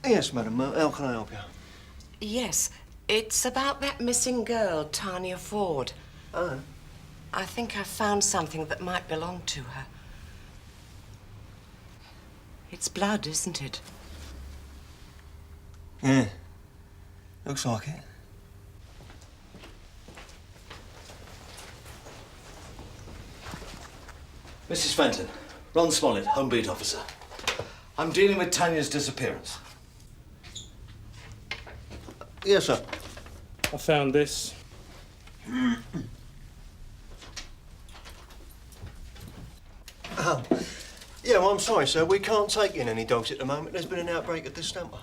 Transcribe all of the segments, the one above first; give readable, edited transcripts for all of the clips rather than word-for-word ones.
Yes, madam. How can I help you? Yes, it's about that missing girl, Tanya Ford. Oh. I think I've found something that might belong to her. It's blood, isn't it? Yeah. Looks like it. Mrs. Fenton, Ron Smollett, Home Beat Officer. I'm dealing with Tanya's disappearance. Yes, sir. I found this. Oh. Yeah, well, I'm sorry, sir. We can't take in any dogs at the moment. There's been an outbreak at the Stamper.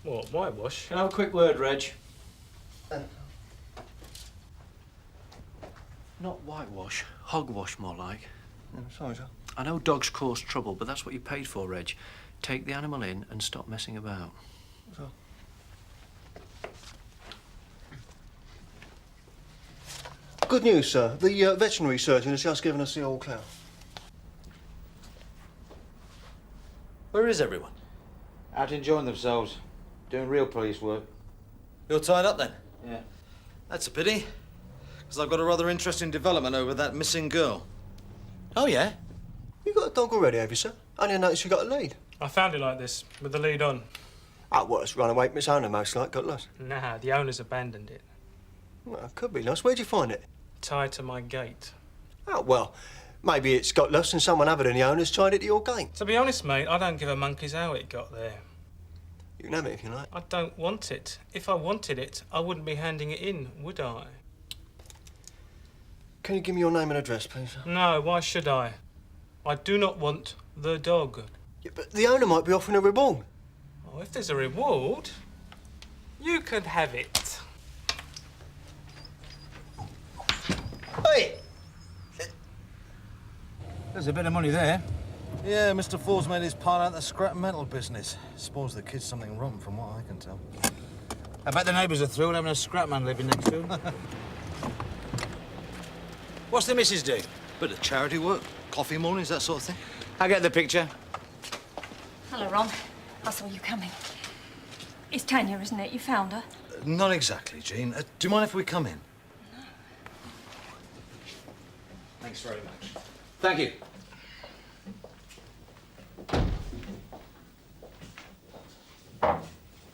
What, whitewash? Can I have a quick word, Reg? Not whitewash, hogwash more like. Sorry, sir. I know dogs cause trouble, but that's what you paid for, Reg. Take the animal in and stop messing about. Sir. Good news, sir. The veterinary surgeon has just given us the all clear. Where is everyone? Out enjoying themselves, doing real police work. You're tied up then? Yeah. That's a pity, because I've got a rather interesting development over that missing girl. Oh, yeah? You got a dog already, have you, sir? I didn't notice you got a lead. I found it like this, with the lead on. Ah, well, it's run away from its owner, most like, got lost. Nah, the owner's abandoned it. Well, it could be lost. Where'd you find it? Tied to my gate. Oh, well, maybe it's got lost and someone other than the owner's tied it to your gate. To be honest, mate, I don't give a monkey's how it got there. You can have it if you like. I don't want it. If I wanted it, I wouldn't be handing it in, would I? Can you give me your name and address, please? No, why should I? I do not want the dog. Yeah, but the owner might be offering a reward. Oh, if there's a reward, you can have it. Hey! There's a bit of money there. Yeah, Mr. Ford's made his pile out the scrap metal business. Spoils the kids something rotten, from what I can tell. I bet the neighbours are thrilled having a scrap man living next to them. What's the missus do? Bit of charity work, coffee mornings, that sort of thing. I get the picture. Hello, Ron. I saw you coming. It's Tanya, isn't it? You found her? Not exactly, Jean. Do you mind if we come in? Thanks very much. Thank you.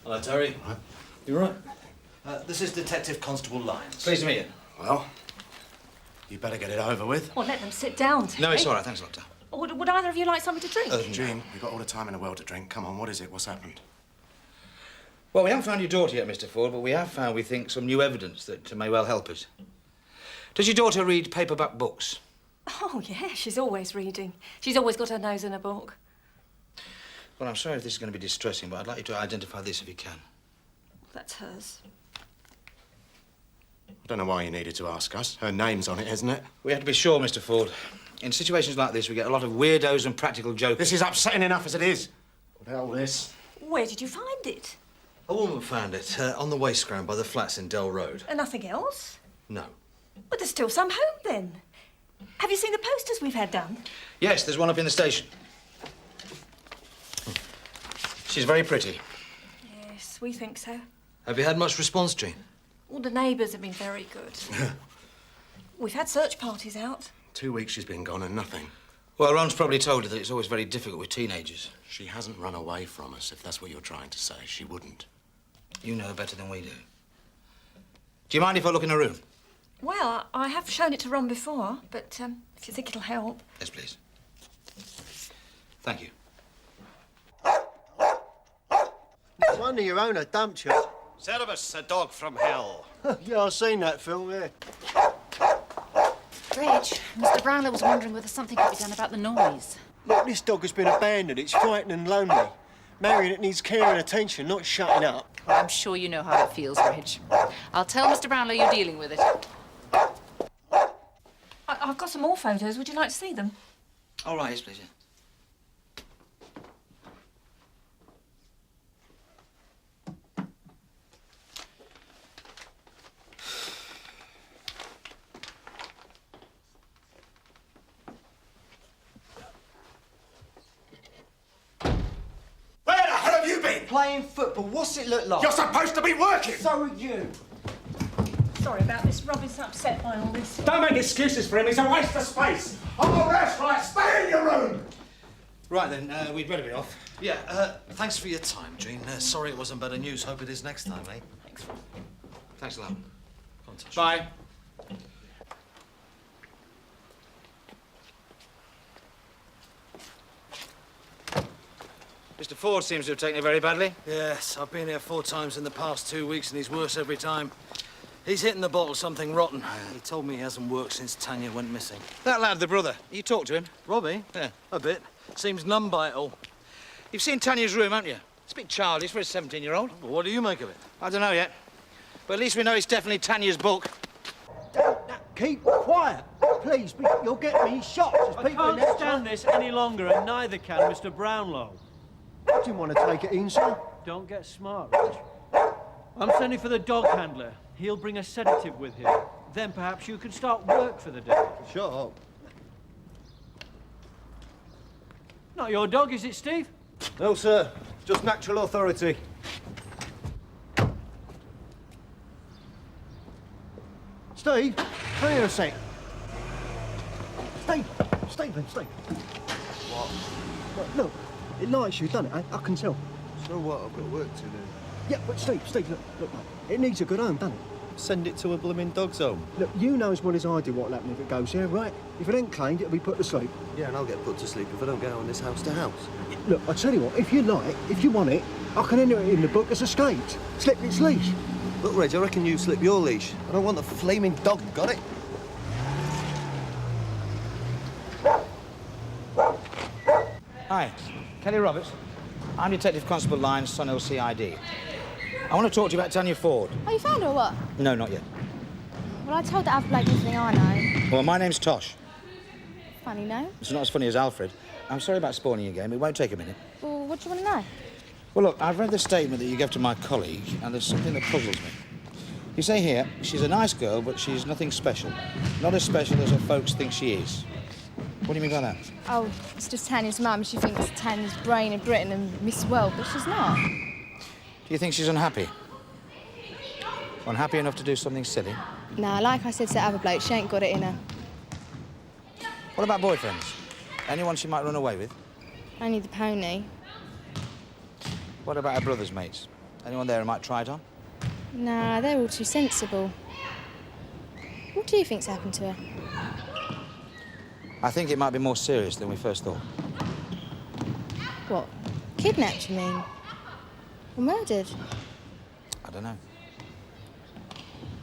Hello, Terry. Right. You all right? This is Detective Constable Lyons. Pleased to meet you. Well, you better get it over with. Well, let them sit down. No, it's all right. Thanks, Doctor. Would either of you like something to drink? Jean, we've got all the time in the world to drink. Come on, what is it? What's happened? Well, we haven't found your daughter yet, Mr. Ford, but we have found, we think, some new evidence that may well help us. Does your daughter read paperback books? Oh, yeah, she's always reading. She's always got her nose in a book. Well, I'm sorry if this is going to be distressing, but I'd like you to identify this if you can. That's hers. I don't know why you needed to ask us. Her name's on it, isn't it? We have to be sure, Mr. Ford. In situations like this, we get a lot of weirdos and practical jokers. This is upsetting enough as it is. What the hell, this? Where did you find it? A woman found it on the waste ground by the flats in Dell Road. And nothing else? No. But there's still some home, then. Have you seen the posters we've had done? Yes, there's one up in the station. She's very pretty. Yes, we think so. Have you had much response, Jean? All the neighbours have been very good. We've had search parties out. 2 weeks she's been gone and nothing. Well, Ron's probably told her that it's always very difficult with teenagers. She hasn't run away from us, if that's what you're trying to say. She wouldn't. You know better than we do. Do you mind if I look in her room? Well, I have shown it to Ron before, but if you think it'll help. Yes, please. Thank you. No wonder your owner dumped you. Cerberus, a dog from hell. Yeah, I've seen that film, yeah. Reg, Mr. Brownlow was wondering whether something could be done about the noise. Look, this dog has been abandoned. It's frightened and lonely. Marrying it needs care and attention, not shutting up. Well, I'm sure you know how it feels, Reg. I'll tell Mr. Brownlow you're dealing with it. I've got some more photos. Would you like to see them? All right, yes, please. Yeah. Where the hell have you been? playing football. What's it look like? You're supposed to be working! So are you. Sorry about this. Robin's upset by all this. Don't make excuses for him, he's a waste of space! Oh, that's right, stay in your room! Right then, we'd better be off. Yeah, thanks for your time, Jean. Sorry it wasn't better news. Hope it is next time, eh? Thanks. Thanks a lot. Come on, Tosh. Bye. Mr. Ford seems to have taken it very badly. Yes, I've been here 4 times in the past 2 weeks and he's worse every time. He's hitting the bottle something rotten. He told me he hasn't worked since Tanya went missing. That lad, the brother, you talked to him? Robbie? Yeah. A bit. Seems numb by it all. You've seen Tanya's room, haven't you? It's a bit childish for a 17-year-old. Well, what do you make of it? I don't know yet. But at least we know it's definitely Tanya's book. Keep quiet, please. You'll get me shot. There's I people in can't there. stand this any longer, and neither can Mr. Brownlow. I didn't want to take it in, sir. Don't get smart, Rich. I'm sending for the dog handler. He'll bring a sedative with him. Then perhaps you can start work for the day. Shut up. Not your dog, is it, Steve? No, sir. Just natural authority. Steve, come here a sec. Stephen. What? Look, it likes you, doesn't it? I can tell. So what? I've got work to do. Yeah, but Steve, look, mate. It needs a good home, doesn't it? Send it to a blooming dog's home. Look, you know as well as I do what'll happen if it goes there, right? If it ain't claimed, it'll be put to sleep. Yeah, and I'll get put to sleep if I don't get out on this house to house. Look, I tell you what, if you want it, I can enter it in the book as escaped. Slip its leash. Look, Reg, I reckon you slip your leash. I don't want the flaming dog, got it? Hi, Kelly Roberts. I'm Detective Constable Lyons, Sunhill CID. I want to talk to you about Tanya Ford. Oh, you found her or what? No, not yet. Well, I told that other bloke everything I know. Well, my name's Tosh. Funny, no? It's not as funny as Alfred. I'm sorry about spawning your game. It won't take a minute. Well, what do you want to know? Well, look, I've read the statement that you gave to my colleague, and there's something that puzzles me. You say here, she's a nice girl, but she's nothing special. Not as special as her folks think she is. What do you mean by that? Oh, it's just Tanya's mum. She thinks Tanya's brain of Britain and Miss World, but she's not. Do you think she's unhappy? Unhappy enough to do something silly? Nah, like I said to that other bloke, she ain't got it in her. What about boyfriends? Anyone she might run away with? Only the pony. What about her brother's mates? Anyone there who might try it on? Nah, they're all too sensible. What do you think's happened to her? I think it might be more serious than we first thought. What? Kidnapped, you mean? Or murdered? I don't know.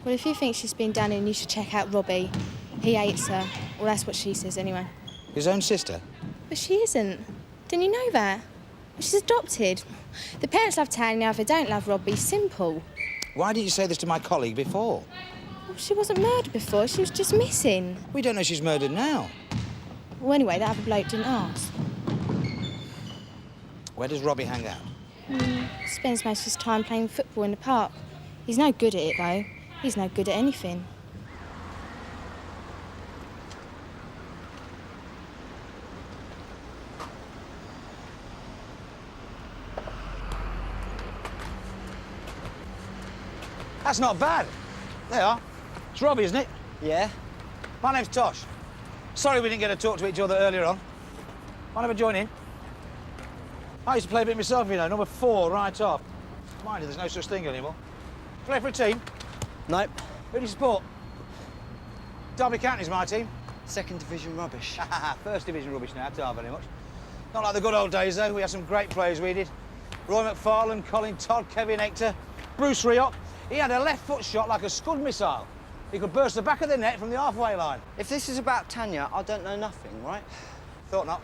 Well, if you think she's been done in, you should check out Robbie. He hates her. Well, that's what she says anyway. His own sister? But she isn't. Didn't you know that? She's adopted. The parents love Tanya, if they don't love Robbie. Simple. Why didn't you say this to my colleague before? Well, she wasn't murdered before. She was just missing. We don't know she's murdered now. Well, anyway, that other bloke didn't ask. Where does Robbie hang out? Spends most of his time playing football in the park. He's no good at it, though. He's no good at anything. That's not bad. There you are. It's Robbie, isn't it? Yeah? My name's Tosh. Sorry we didn't get to talk to each other earlier on. Mind if I join in? I used to play a bit myself, you know, number 4 right off. Mind you, there's no such thing anymore. Play for a team? Nope. Who do you support? Derby County's my team. Second division rubbish. First division rubbish now, not very much. Not like the good old days, though. We had some great players, we did. Roy McFarlane, Colin Todd, Kevin Hector, Bruce Rioch. He had a left foot shot like a Scud missile. He could burst the back of the net from the halfway line. If this is about Tanya, I don't know nothing, right? Thought not.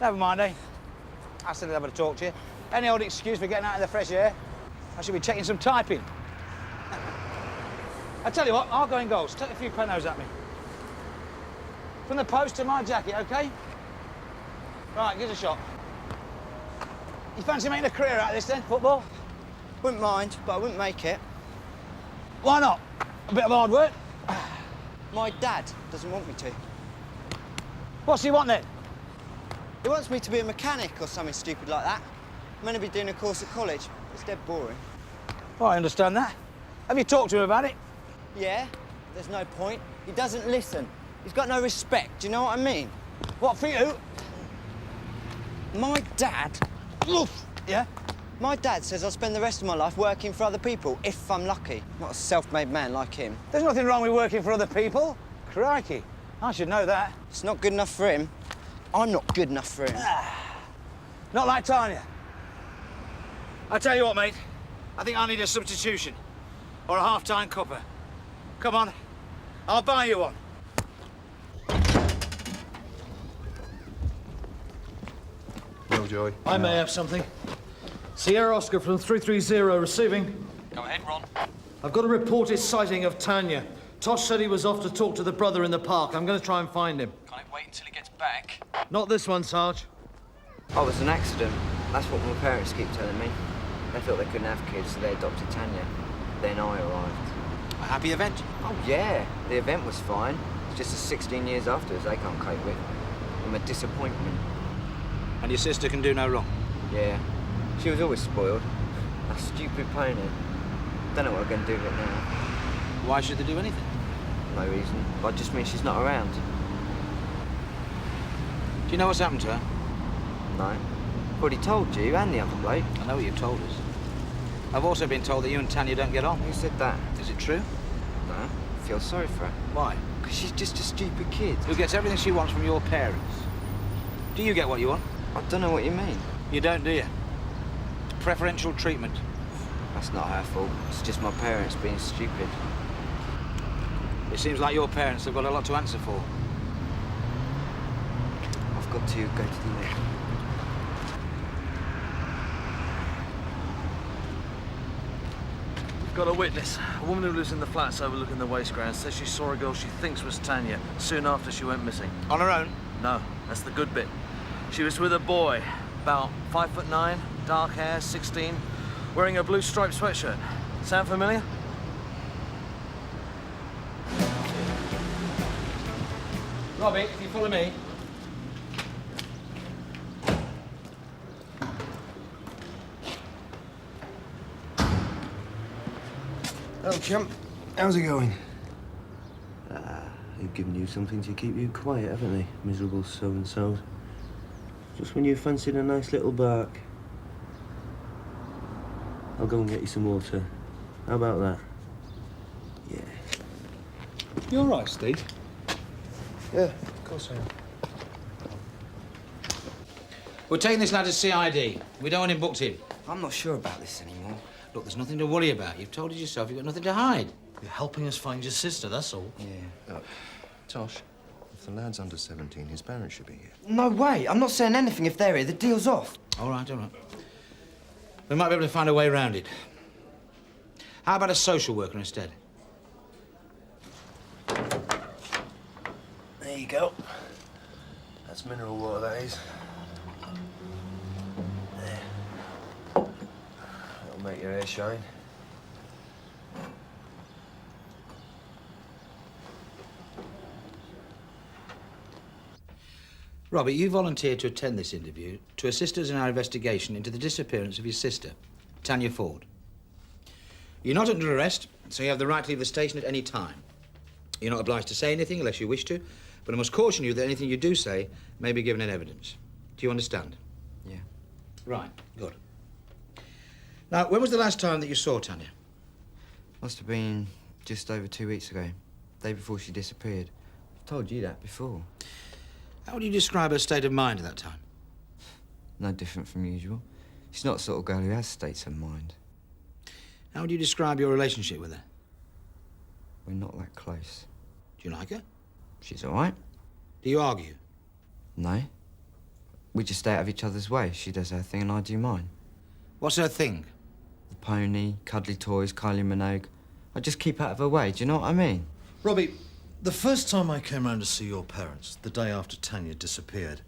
Never mind, eh? I still have to talk to you. Any old excuse for getting out in the fresh air? I should be checking some typing. I tell you what, I'll go in goals. Take a few pennos at me. From the post to my jacket, OK? Right, give us a shot. You fancy making a career out of this, then, football? Wouldn't mind, but I wouldn't make it. Why not? A bit of hard work? My dad doesn't want me to. What's he want, then? He wants me to be a mechanic or something stupid like that. I'm meant to be doing a course at college. It's dead boring. Well, I understand that. Have you talked to him about it? Yeah, there's no point. He doesn't listen. He's got no respect, do you know what I mean? What, for you? My dad... Oof. Yeah? My dad says I'll spend the rest of my life working for other people, if I'm lucky. Not a self-made man like him. There's nothing wrong with working for other people. Crikey, I should know that. It's not good enough for him. I'm not good enough for him. Not like Tanya. I tell you what, mate. I think I need a substitution. Or a half-time cuppa. Come on. I'll buy you one. No, Joey. I may have something. Sierra Oscar from 330 receiving. Go ahead, Ron. I've got a reported sighting of Tanya. Tosh said he was off to talk to the brother in the park. I'm going to try and find him. Can't wait until he gets back. Not this one, Sarge. Oh, it was an accident. That's what my parents keep telling me. They thought they couldn't have kids, so they adopted Tanya. Then I arrived. A happy event? Oh, yeah. The event was fine. It's just the 16 years afterwards they can't cope with. I'm a disappointment. And your sister can do no wrong? Yeah. She was always spoiled. A stupid pony. Don't know what I'm going to do with it now. Why should they do anything? No reason. But just means she's not around. Do you know what's happened to her? No. I've already told you and the other bloke. I know what you've told us. I've also been told that you and Tanya don't get on. Who said that? Is it true? No. I feel sorry for her. Why? Because she's just a stupid kid. Who gets everything she wants from your parents. Do you get what you want? I don't know what you mean. You don't, do you? It's preferential treatment. That's not her fault. It's just my parents being stupid. It seems like your parents have got a lot to answer for. I've got to go to the lake. We've got a witness. A woman who lives in the flats overlooking the waste ground says she saw a girl she thinks was Tanya soon after she went missing. On her own? No, that's the good bit. She was with a boy, about 5'9", dark hair, 16, wearing a blue striped sweatshirt. Sound familiar? Robbie, if you follow me. Hello, chump. How's it going? They've given you something to keep you quiet, haven't they? Miserable so-and-sos. Just when you fancied a nice little bark. I'll go and get you some water. How about that? Yeah. You all right, Steve? Yeah, of course I am. We're taking this lad to CID. We don't want him booked in. I'm not sure about this anymore. Look, there's nothing to worry about. You've told us yourself you've got nothing to hide. You're helping us find your sister, that's all. Yeah. Look, Tosh, if the lad's under 17, his parents should be here. No way. I'm not saying anything if they're here. The deal's off. All right, all right. We might be able to find a way around it. How about a social worker instead? There you go. That's mineral water, that is. There. That'll make your hair shine. Robert, you volunteered to attend this interview to assist us in our investigation into the disappearance of your sister, Tanya Ford. You're not under arrest, so you have the right to leave the station at any time. You're not obliged to say anything unless you wish to, but I must caution you that anything you do say may be given in evidence. Do you understand? Yeah. Right, good. Now, when was the last time that you saw Tanya? Must have been just over 2 weeks ago. Day before she disappeared. I've told you that before. How would you describe her state of mind at that time? No different from usual. She's not the sort of girl who has states of mind. How would you describe your relationship with her? We're not that close. Do you like her? She's all right. Do you argue? No. We just stay out of each other's way. She does her thing and I do mine. What's her thing? The pony, cuddly toys, Kylie Minogue. I just keep out of her way, do you know what I mean? Robbie, the first time I came round to see your parents, the day after Tanya disappeared,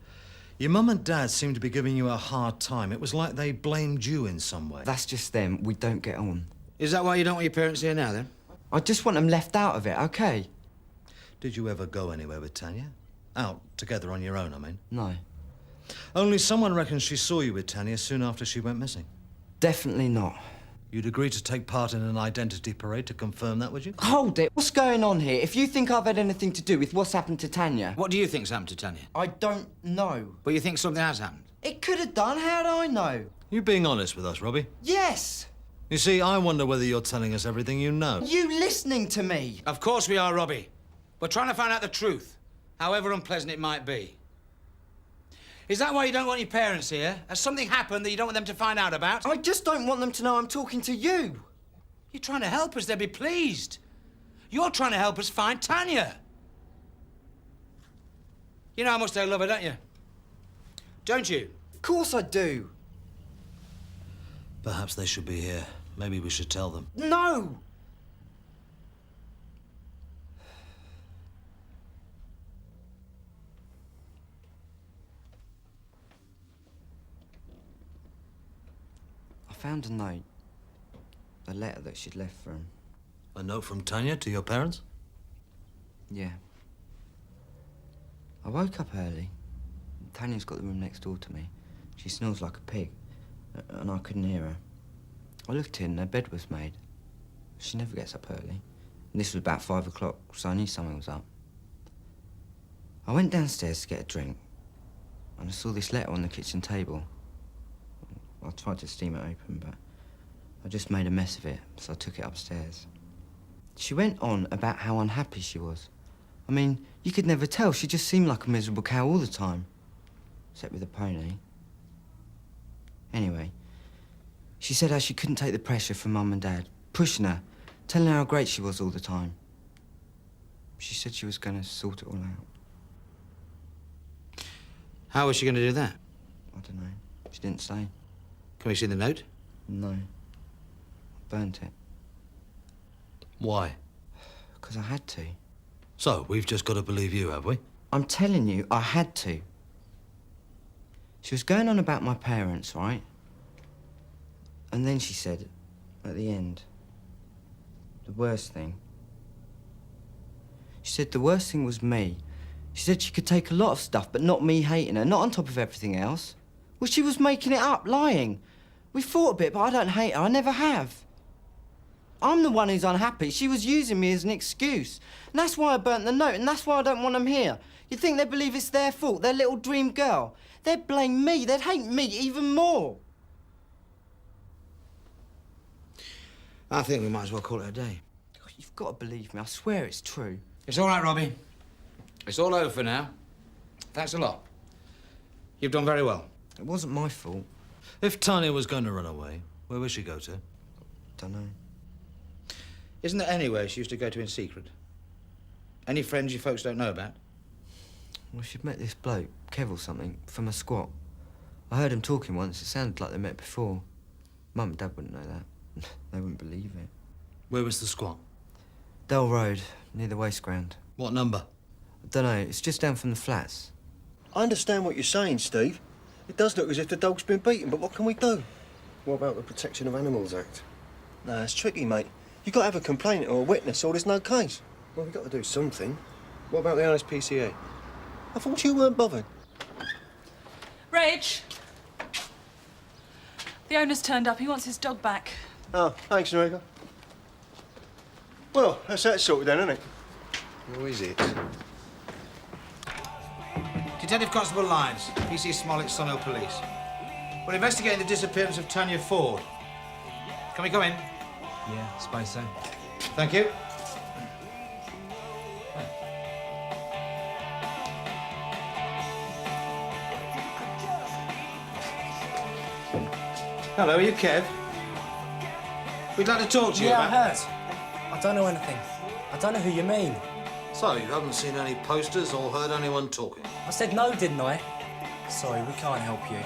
your mum and dad seemed to be giving you a hard time. It was like they blamed you in some way. That's just them. We don't get on. Is that why you don't want your parents here now, then? I just want them left out of it, OK? Did you ever go anywhere with Tanya? Out together on your own, I mean? No. Only someone reckons she saw you with Tanya soon after she went missing. Definitely not. You'd agree to take part in an identity parade to confirm that, would you? Hold it. What's going on here? If you think I've had anything to do with what's happened to Tanya... What do you think's happened to Tanya? I don't know. But you think something has happened? It could have done. How do I know? You being honest with us, Robbie? Yes! You see, I wonder whether you're telling us everything you know. You listening to me? Of course we are, Robbie. We're trying to find out the truth, however unpleasant it might be. Is that why you don't want your parents here? Has something happened that you don't want them to find out about? I just don't want them to know I'm talking to you. You're trying to help us, they'll be pleased. You're trying to help us find Tanya. You know how much they love her, don't you? Don't you? Of course I do. Perhaps they should be here. Maybe we should tell them. No! I found a note. A letter that she'd left for him. A note from Tanya to your parents? Yeah. I woke up early. Tanya's got the room next door to me. She snores like a pig, and I couldn't hear her. I looked in, her bed was made. She never gets up early. And this was about 5 o'clock, so I knew something was up. I went downstairs to get a drink, and I saw this letter on the kitchen table. I tried to steam it open, but I just made a mess of it, so I took it upstairs. She went on about how unhappy she was. I mean, you could never tell. She just seemed like a miserable cow all the time. Except with a pony. Anyway, she said how she couldn't take the pressure from Mum and Dad, pushing her, telling her how great she was all the time. She said she was going to sort it all out. How was she going to do that? I don't know. She didn't say. Can we see the note? No. Burnt it. Why? Because I had to. So, we've just got to believe you, have we? I'm telling you, I had to. She was going on about my parents, right? And then she said, at the end, the worst thing. She said the worst thing was me. She said she could take a lot of stuff, but not me hating her, not on top of everything else. Well, she was making it up, lying. We fought a bit, but I don't hate her. I never have. I'm the one who's unhappy. She was using me as an excuse. And that's why I burnt the note, and that's why I don't want them here. You think they believe it's their fault, their little dream girl? They'd blame me. They'd hate me even more. I think we might as well call it a day. You've got to believe me. I swear it's true. It's all right, Robbie. It's all over for now. Thanks a lot. You've done very well. It wasn't my fault. If Tanya was going to run away, where would she go to? Don't know. Isn't there anywhere she used to go to in secret? Any friends you folks don't know about? Well, she'd met this bloke, Kev or something, from a squat. I heard him talking once. It sounded like they met before. Mum and Dad wouldn't know that. They wouldn't believe it. Where was the squat? Dell Road, near the waste ground. What number? I don't know. It's just down from the flats. I understand what you're saying, Steve. It does look as if the dog's been beaten, but what can we do? What about the Protection of Animals Act? Nah, it's tricky, mate. You've got to have a complainant or a witness, or there's no case. Well, we've got to do something. What about the RSPCA? I thought you weren't bothered. Reg! The owner's turned up. He wants his dog back. Oh, thanks, Enrico. Well, that's that sorted then, isn't it? Who is it? Detective Constable Lyons, PC Smollett, Sunhill Police. We're investigating the disappearance of Tanya Ford. Can we come in? Yeah, suppose so. Thank you. Hello, are you Kev? We'd like to talk to you about... Yeah, I heard. I don't know anything. I don't know who you mean. So, you haven't seen any posters or heard anyone talking? I said no, didn't I? Sorry, we can't help you.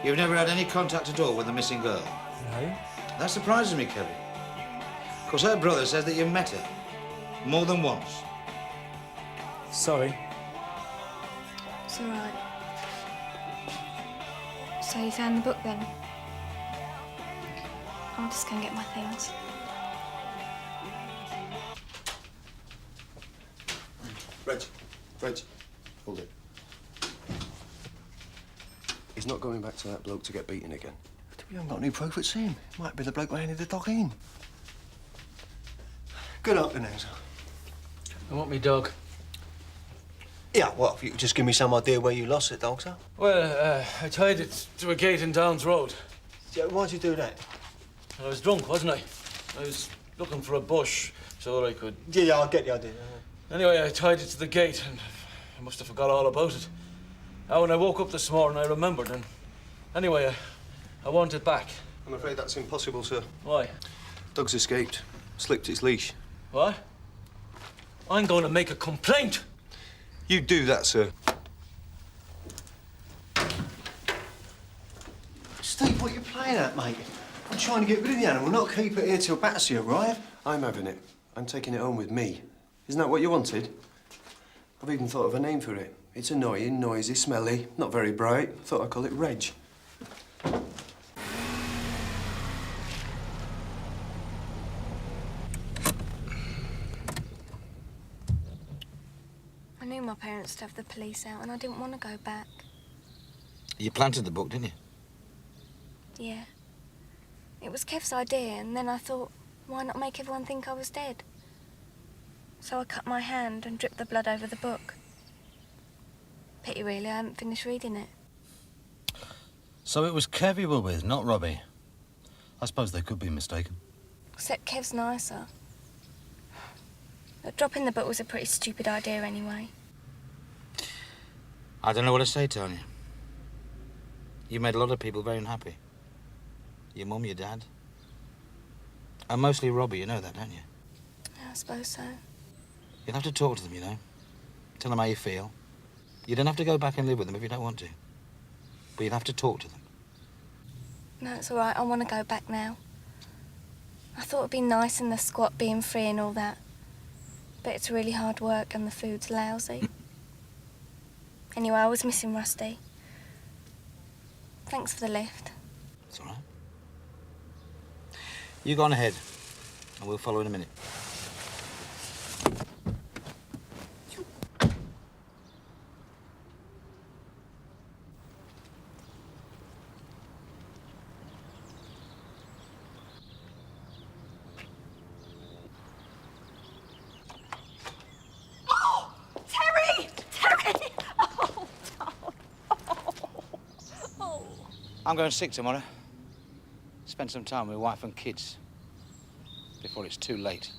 You've never had any contact at all with the missing girl? No. That surprises me, Kevin. Because her brother says that you've met her. More than once. Sorry. It's all right. So you found the book then? I'll just go and get my things. Reg, hold it. He's not going back to that bloke to get beaten again. We haven't got any proof it's him. Might be the bloke who handed the dog in. Good luck, Ebenezer. I want me dog. Yeah, well, if you could just give me some idea where you lost the dog, sir. Well, I tied it to a gate in Downs Road. Yeah, why'd you do that? I was drunk, wasn't I? I was looking for a bush so that I could... Yeah, I get the idea. Anyway, I tied it to the gate and I must have forgot all about it. Now, when I woke up this morning, I remembered and... Anyway, I want it back. I'm afraid that's impossible, sir. Why? Dog's escaped. Slipped its leash. What? I'm going to make a complaint. You do that, sir. Steve, what are you playing at, mate? I'm trying to get rid of the animal, not keep it here till Batsy arrive. I'm having it. I'm taking it home with me. Isn't that what you wanted? I've even thought of a name for it. It's annoying, noisy, smelly, not very bright. Thought I'd call it Reg. I knew my parents would have the police out and I didn't want to go back. You planted the book, didn't you? Yeah. It was Kev's idea and then I thought, why not make everyone think I was dead? So I cut my hand and dripped the blood over the book. Pity really, I haven't finished reading it. So it was Kev you were with, not Robbie. I suppose they could be mistaken. Except Kev's nicer. But dropping the book was a pretty stupid idea anyway. I don't know what to say, Tanya. You made a lot of people very unhappy. Your mum, your dad. And mostly Robbie, you know that, don't you? Yeah, I suppose so. You'll have to talk to them, you know. Tell them how you feel. You don't have to go back and live with them if you don't want to. But you'll have to talk to them. No, it's all right. I want to go back now. I thought it'd be nice in the squat being free and all that. But it's really hard work and the food's lousy. Anyway, I was missing Rusty. Thanks for the lift. It's all right. You go on ahead, and we'll follow in a minute. I'm going sick tomorrow. Spend some time with wife and kids before it's too late.